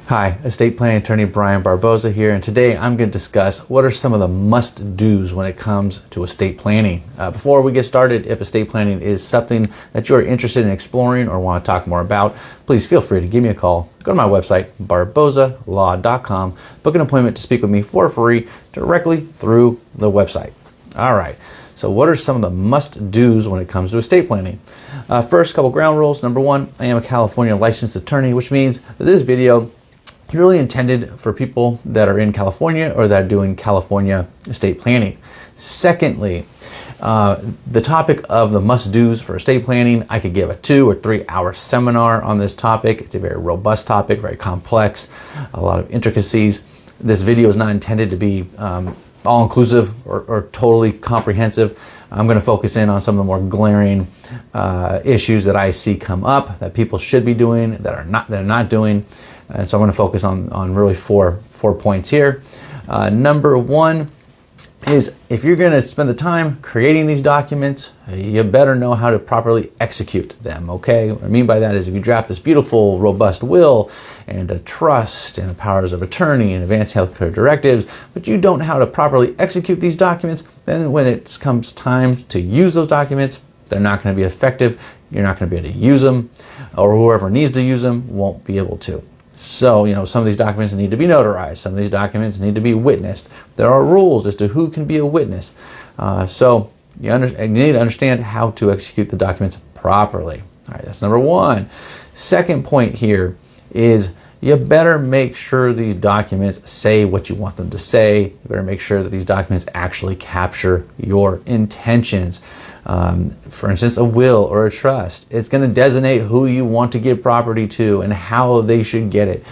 Hi, estate planning attorney Brian Barboza here, and today I'm going to discuss what are some of the must-dos when it comes to estate planning. Before we get started, if estate planning is something that you're interested in exploring or want to talk more about, please feel free to give me a call. Go to my website, barbozalaw.com, book an appointment to speak with me for free directly through the website. All right, so what are some of the must-dos when it comes to estate planning? First, couple ground rules. Number one, I am a California licensed attorney, which means that this video is really intended for people that are in California or that are doing California estate planning. Secondly, the topic of the must-dos for estate planning, I could give a 2 or 3 hour seminar on this topic. It's a very robust topic, very complex, a lot of intricacies. This video is not intended to be all-inclusive or totally comprehensive. I'm going to focus in on some of the more glaring issues that I see come up that people should be doing that are not doing. And so I'm going to focus on really four points here. Number one is, if you're going to spend the time creating these documents, you better know how to properly execute them, okay? What I mean by that is, if you draft this beautiful, robust will and a trust and the powers of attorney and advanced healthcare directives, but you don't know how to properly execute these documents, then when it comes time to use those documents, they're not going to be effective. You're not going to be able to use them, or whoever needs to use them won't be able to. So, some of these documents need to be notarized. Some of these documents need to be witnessed. There are rules as to who can be a witness. So you need to understand how to execute the documents properly. All right, that's number one. Second point here is, you better make sure these documents say what you want them to say. You better make sure that these documents actually capture your intentions. For instance, a will or a trust, it's going to designate who you want to give property to and how they should get it.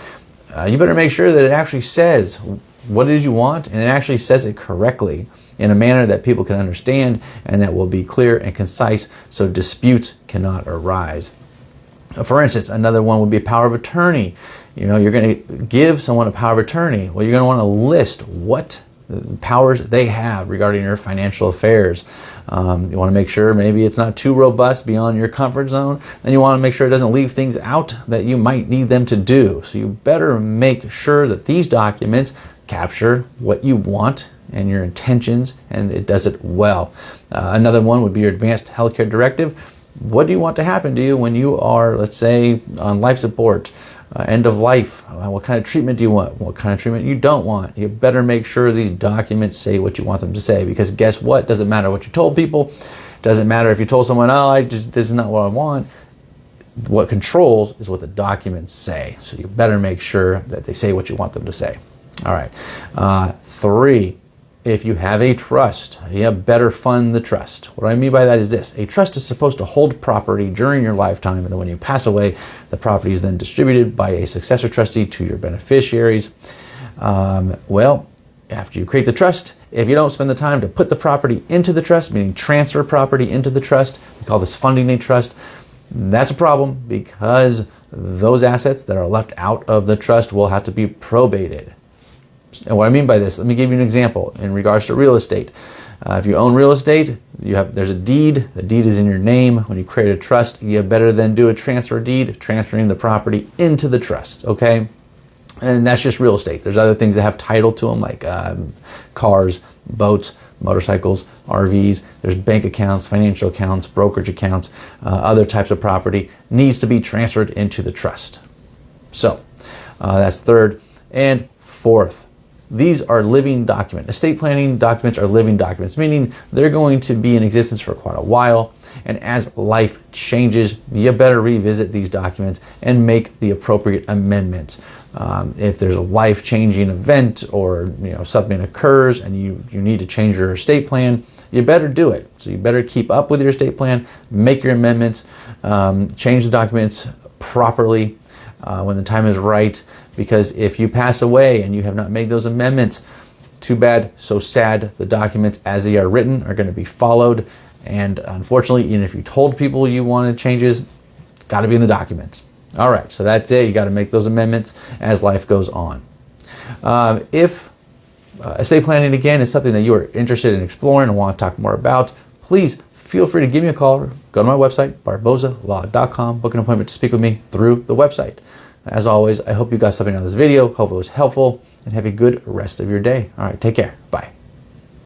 You better make sure that it actually says what it is you want, and it actually says it correctly in a manner that people can understand and that will be clear and concise, so disputes cannot arise. For instance, another one would be a power of attorney. You're going to give someone a power of attorney. Well, you're going to want to list what powers they have regarding your financial affairs. You want to make sure maybe it's not too robust beyond your comfort zone, and you want to make sure it doesn't leave things out that you might need them to do. So you better make sure that these documents capture what you want and your intentions, and it does it well. Another one would be your advanced healthcare directive. What do you want to happen to you when you are, let's say, on life support, end of life? What kind of treatment do you want? What kind of treatment you don't want? You better make sure these documents say what you want them to say, because guess what? Doesn't matter what you told people. Doesn't matter if you told someone, this is not what I want. What controls is what the documents say. So you better make sure that they say what you want them to say. All right. 3. If you have a trust, you better fund the trust. What I mean by that is this: a trust is supposed to hold property during your lifetime, and then when you pass away, the property is then distributed by a successor trustee to your beneficiaries. Well, after you create the trust, if you don't spend the time to put the property into the trust, meaning transfer property into the trust, we call this funding a trust, that's a problem, because those assets that are left out of the trust will have to be probated. And what I mean by this, let me give you an example in regards to real estate. If you own real estate, there's a deed. The deed is in your name. When you create a trust, you better then do a transfer deed, transferring the property into the trust, okay? And that's just real estate. There's other things that have title to them, like cars, boats, motorcycles, RVs. There's bank accounts, financial accounts, brokerage accounts, other types of property needs to be transferred into the trust. So that's third. And fourth, these are living documents. Estate planning documents are living documents, meaning they're going to be in existence for quite a while. And as life changes, you better revisit these documents and make the appropriate amendments. If there's a life-changing event, or something occurs and you need to change your estate plan, you better do it. So you better keep up with your estate plan, make your amendments, change the documents properly when the time is right. Because if you pass away and you have not made those amendments, too bad, so sad. The documents as they are written are going to be followed. And unfortunately, even if you told people you wanted changes, it's got to be in the documents. All right, so that's it. You got to make those amendments as life goes on. If estate planning, again, is something that you are interested in exploring and want to talk more about, please feel free to give me a call or go to my website, barbozalaw.com, book an appointment to speak with me through the website. As always, I hope you got something out of this video. Hope it was helpful, and have a good rest of your day. All right, take care. Bye.